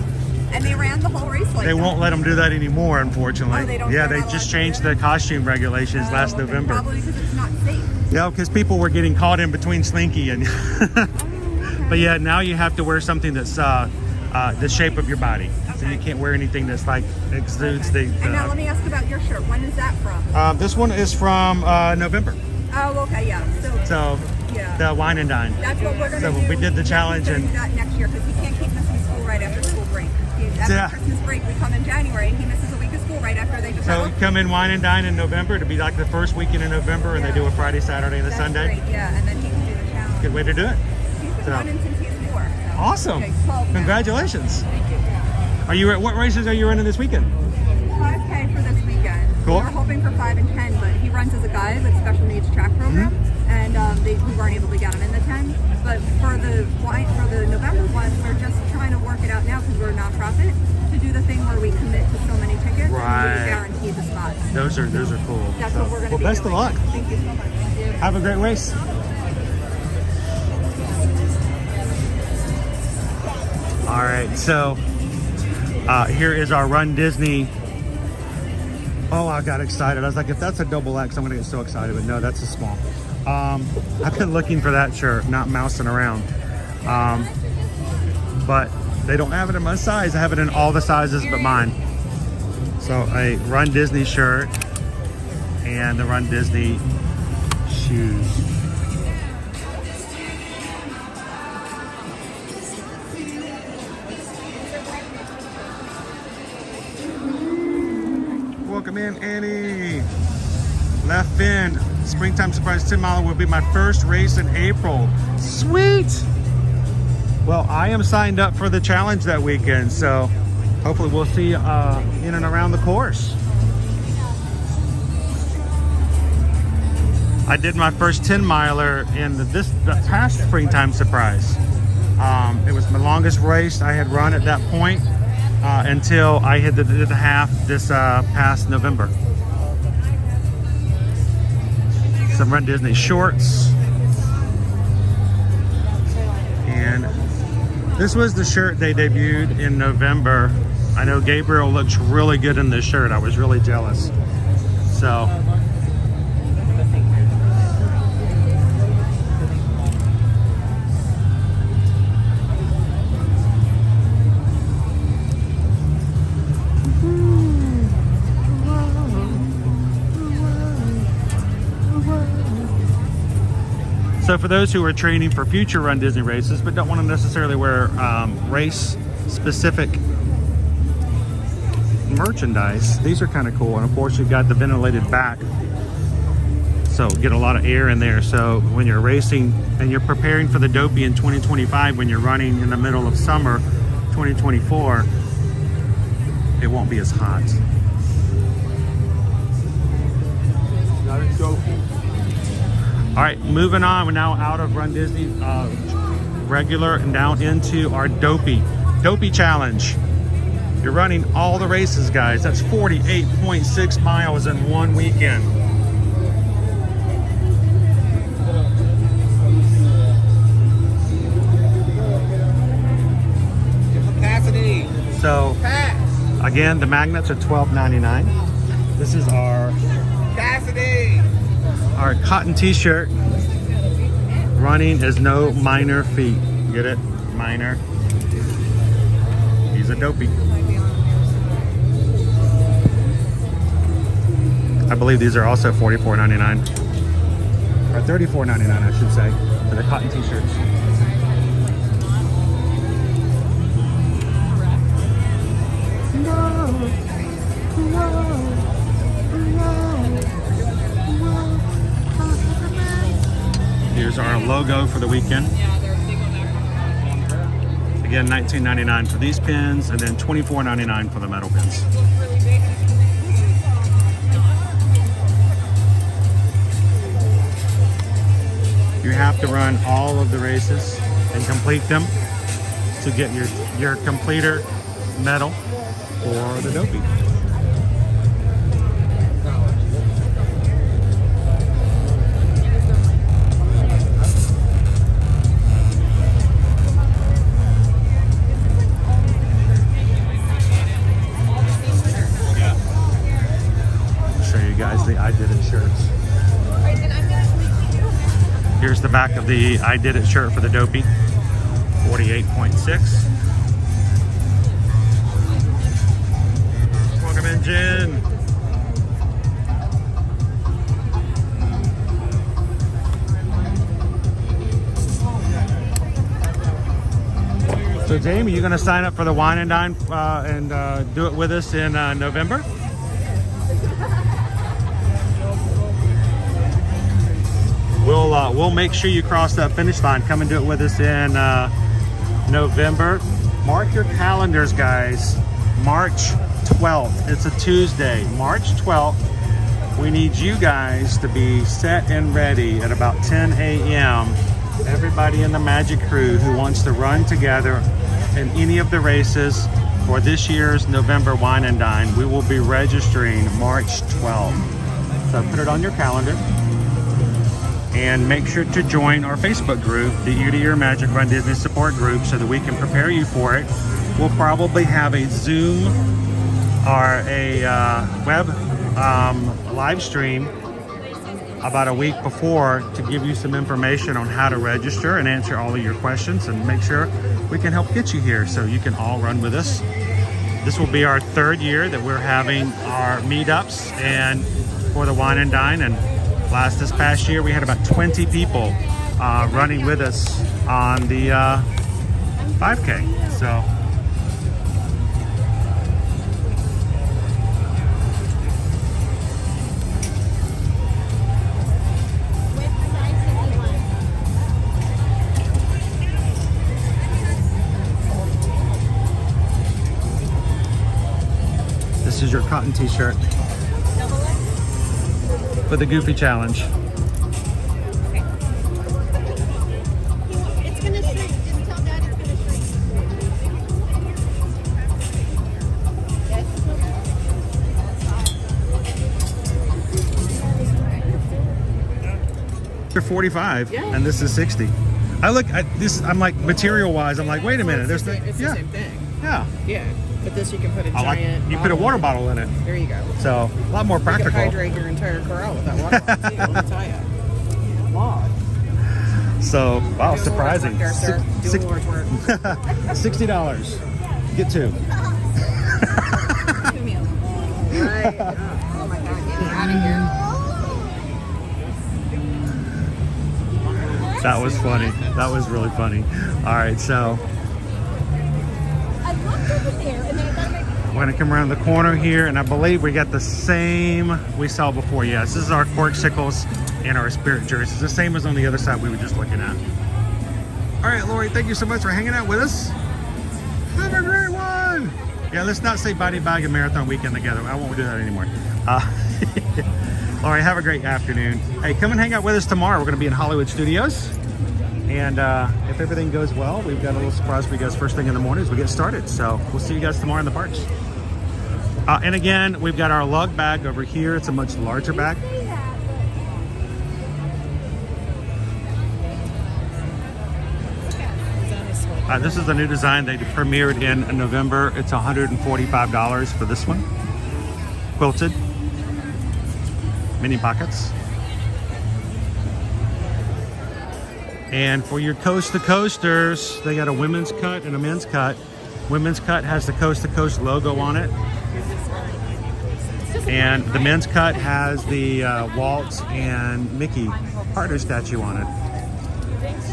and they ran the whole race like They that. won't let them do that anymore, unfortunately. Oh, they don't- Yeah, they're they not just allowed to changed do the it? costume regulations last Okay, November. Probably because it's not safe. Yeah, because people were getting caught in between Slinky and. But yeah, now you have to wear something that's the shape of your body. So you can't wear anything that's like exudes the. And now let me ask about your shirt. When is that from? This one is from November. Oh, okay, yeah. So yeah. the Wine and Dine. That's what we're gonna So do. we did the challenge We're and. gonna do that next year because he can't keep missing school right after school break. After Yeah. Christmas break, we come in January and he misses a week of school right after they So develop. we come in Wine and Dine in November to be like the first weekend in November, and they do a Friday, Saturday, and a That's Sunday. great, yeah, and then he can do the challenge. Good way to do it. He's been So- running since he's 4. So. Awesome. Okay, 12 now. Congratulations. Thank you. Are you at what races are you running this weekend? 5K for this weekend. Cool. We're hoping for 5 and 10, but he runs as a guide with special needs track program, Mm-hmm. and we weren't able to get him in the 10. But for the November one, we're just trying to work it out now because we're a nonprofit to do the thing where we commit to so many tickets Right. and we guarantee the spots. Those are cool. That's So, what we're going to well, be best doing. of luck. Thank you so much. Thank you. Have a great race. All right, so here is our Run Disney. Oh, I got excited. I was like, if that's a double X, I'm gonna get so excited, but no, that's a small. I've been looking for that shirt, not mousing around. But they don't have it in my size. I have it in all the sizes but mine. So a Run Disney shirt and the Run Disney shoes. and Annie. Left fin, Springtime Surprise 10 miler will be my first race in April. Sweet! Well, I am signed up for the challenge that weekend, so hopefully we'll see you in and around the course. I did my first 10 miler in the past Springtime Surprise. It was my longest race I had run at that point until I did the half this past November. Some RunDisney shorts. And this was the shirt they debuted in November. I know Gabriel looks really good in this shirt. I was really jealous. So. So for those who are training for future RunDisney races but don't want to necessarily wear race-specific merchandise, these are kind of cool. And of course you've got the ventilated back, so get a lot of air in there. So when you're racing and you're preparing for the Dopey in 2025, when you're running in the middle of summer 2024, it won't be as hot. Not a Dopey. All right, moving on. We're now out of RunDisney regular and down into our Dopey challenge. You're running all the races, guys. That's 48.6 miles in one weekend. Capacity. So, again, the magnets are $12.99. This is our Capacity. Our cotton t-shirt. Running is no minor feat. Get it? Minor. He's a Dopey. I believe these are also $44.99. Or $34.99, I should say, for the cotton t-shirts. Here's our logo for the weekend. Again, $19.99 for these pins, and then $24.99 for the metal pins. You have to run all of the races and complete them to get your completer medal for the Dopey. The I Did It shirts. Here's the back of the I Did It shirt for the Dopey. 48.6. Welcome in, Jen. So Jamie, you going to sign up for the Wine and Dine and do it with us in November? We'll make sure you cross that finish line. Come and do it with us in November. Mark your calendars, guys. March 12th. It's a Tuesday. March 12th. We need you guys to be set and ready at about 10 a.m. Everybody in the Magic Crew who wants to run together in any of the races for this year's November Wine and Dine, we will be registering March 12th. So put it on your calendar. And make sure to join our Facebook group, the Ear to Ear Magic RunDisney support group, so that we can prepare you for it. We'll probably have a Zoom or a web live stream about a week before to give you some information on how to register and answer all of your questions and make sure we can help get you here so you can all run with us. This will be our third year that we're having our meetups and for the Wine and Dine, and this past year we had about 20 people running with us on the 5K. So This is your cotton t-shirt for the Goofy Challenge. It's gonna shrink. Just tell Dad it's gonna shrink. You're 45, and this is 60. I look at this. I'm like material-wise. I'm like, wait a minute. There's It's the same thing. Yeah. Yeah. But this you can put a I like. giant. You put a water bottle in it, There you go. so a lot more You can practical. hydrate your entire car out with that water bottle, too. Let me tell you. Wow. So wow, Do surprising. the Lord's work there, sir. Do Six- the Lord's work. $60. Get two. Right. Oh my God. Get me out of here. That was funny. That was really funny. All right, so we're gonna come around the corner here, and I believe we got the same we saw before. Yes, this is our corksicles and our spirit jerseys. The same as on the other side we were just looking at. All right, Lori, thank you so much for hanging out with us. Have a great one. Yeah, let's not say body bag and marathon weekend together. I won't do that anymore. Lori, have a great afternoon. Hey, come and hang out with us tomorrow. We're going to be in Hollywood Studios. And if everything goes well, we've got a little surprise for you guys first thing in the morning as we get started. So we'll see you guys tomorrow in the parks. And again, we've got our lug bag over here. It's a much larger bag. This is a new design they premiered in November. It's $145 for this one. Quilted. Mini pockets. And for your coast to coasters, they got a women's cut and a men's cut. Women's cut has the coast to coast logo on it. And the men's cut has the Walt and Mickey partner statue on it.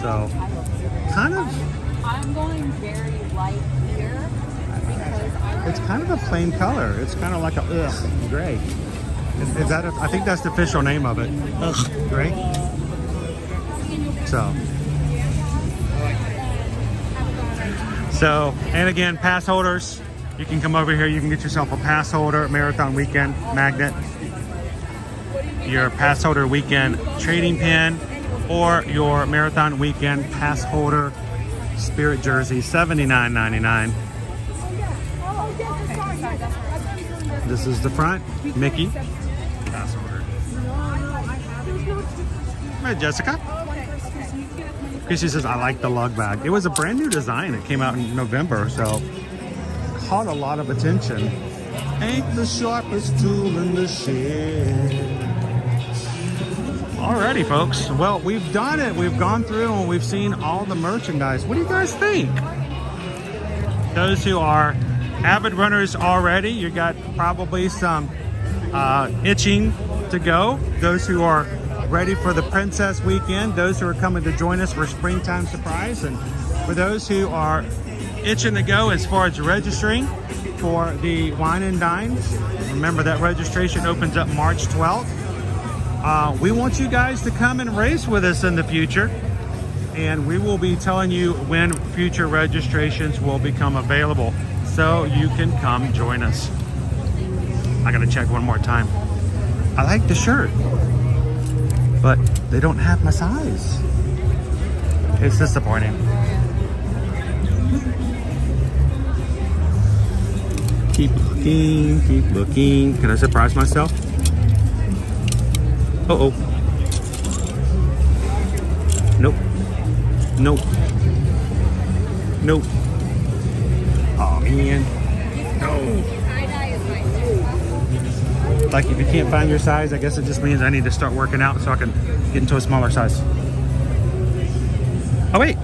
So, kind of, I'm going very light here because it's kind of a plain color. It's kind of like a gray. Is that I think that's the official name of it. Gray. So, and again, pass holders, you can come over here. You can get yourself a pass holder marathon weekend magnet, your pass holder weekend trading pin, or your marathon weekend pass holder spirit jersey, $79.99. This is the front, Mickey. Pass holder. Hi, Jessica. Chrissy says, I like the lug bag. It was a brand new design. It came out in November, so caught a lot of attention. Ain't the sharpest tool in the shed. Alrighty, folks. Well, we've done it. We've gone through and we've seen all the merchandise. What do you guys think? Those who are avid runners already, you got probably some itching to go. Those who are ready for the Princess Weekend, those who are coming to join us for Springtime Surprise, and for those who are itching to go as far as registering for the Wine and Dines. Remember that registration opens up March 12th. We want you guys to come and race with us in the future, and we will be telling you when future registrations will become available so you can come join us. I gotta check one more time. I like the shirt, but they don't have my size. It's disappointing. Keep looking, keep looking. Can I surprise myself? Uh-oh. Nope. Nope. Nope. Oh man. No. Like if you can't find your size, I guess it just means I need to start working out so I can get into a smaller size. Oh wait.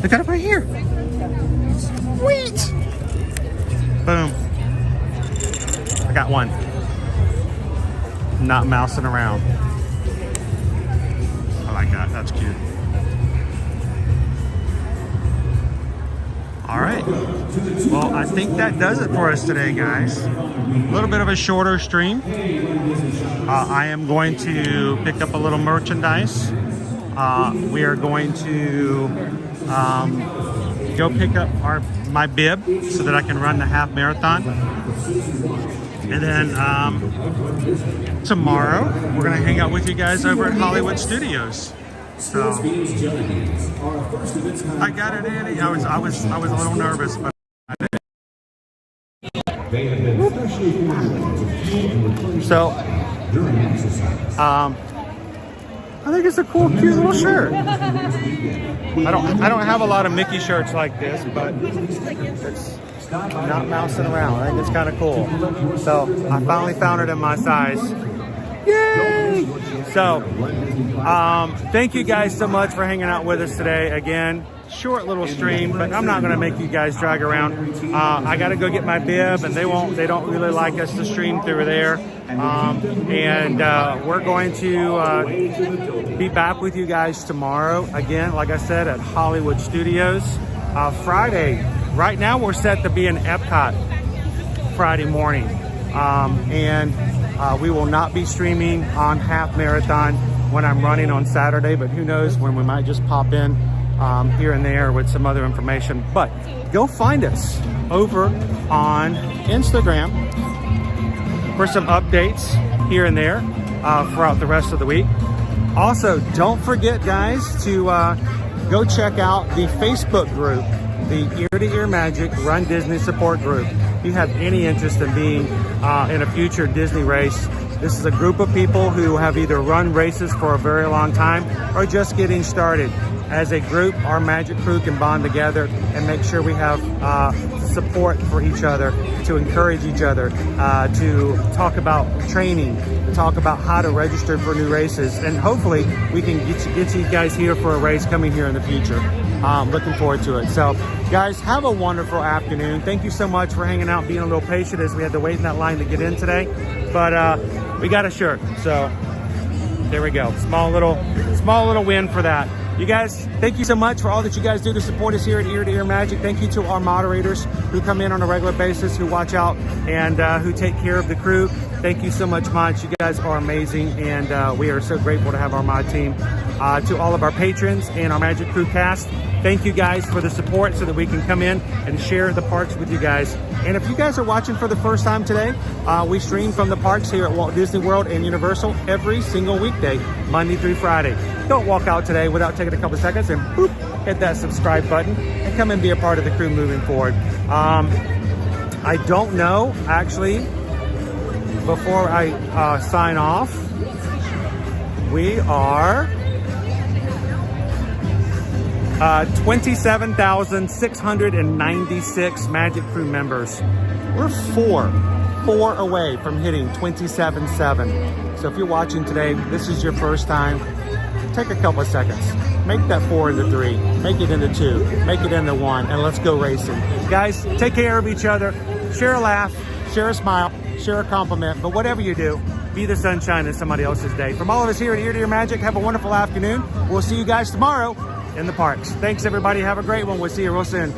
They got it right here. Sweet. Boom. I got one. Not mousing around. I like that. That's cute. All right. Well, I think that does it for us today, guys. A little bit of a shorter stream. I am going to pick up a little merchandise. We are going to go pick up my bib so that I can run the half marathon. And then tomorrow we're gonna hang out with you guys over at Hollywood Studios. So I got it, Andy. I was a little nervous, but so I think it's a cool, cute little shirt. I don't have a lot of Mickey shirts like this, but it's not mousing around. I think it's kind of cool. So I finally found it in my size. Yay! So thank you guys so much for hanging out with us today. Again, short little stream, but I'm not going to make you guys drag around. I got to go get my bib, and they don't really like us to stream through there. And we're going to be back with you guys tomorrow again, like I said, at Hollywood Studios. Friday, right now we're set to be in Epcot Friday morning, and we will not be streaming on half marathon when I'm running on Saturday, but who knows when we might just pop in here and there with some other information. But go find us over on Instagram for some updates here and there throughout the rest of the week. Also, don't forget, guys, to go check out the Facebook group, the Ear to Ear Magic Run Disney Support Group. If you have any interest in being in a future Disney race, this is a group of people who have either run races for a very long time or just getting started. As a group, our Magic crew can bond together and make sure we have support for each other, to encourage each other, to talk about training, to talk about how to register for new races, and hopefully we can get you guys here for a race coming here in the future. Looking forward to it. So guys, have a wonderful afternoon. Thank you so much for hanging out, being a little patient as we had to wait in that line to get in today. But we got a shirt, so there we go. Small little win for that. You guys, thank you so much for all that you guys do to support us here at Ear to Ear Magic. Thank you to our moderators who come in on a regular basis, who watch out and who take care of the crew. Thank you so much, mods. You guys are amazing, and we are so grateful to have our mod team. To all of our patrons and our Magic Crew cast, thank you guys for the support so that we can come in and share the parks with you guys. And if you guys are watching for the first time today, we stream from the parks here at Walt Disney World and Universal every single weekday, Monday through Friday. Don't walk out today without taking a couple seconds and boop, hit that subscribe button and come and be a part of the crew moving forward. I don't know, actually, before I sign off, we are 27,696 Magic Crew members. We're four away from hitting 27.7. So if you're watching today, this is your first time, take a couple of seconds. Make that 4 into 3, make it into 2, make it into 1, and let's go racing. Guys, take care of each other. Share a laugh, share a smile, share a compliment, but whatever you do, be the sunshine in somebody else's day. From all of us here at Ear to Ear Magic, have a wonderful afternoon. We'll see you guys tomorrow in the parks. Thanks, everybody. Have a great one. We'll see you real soon.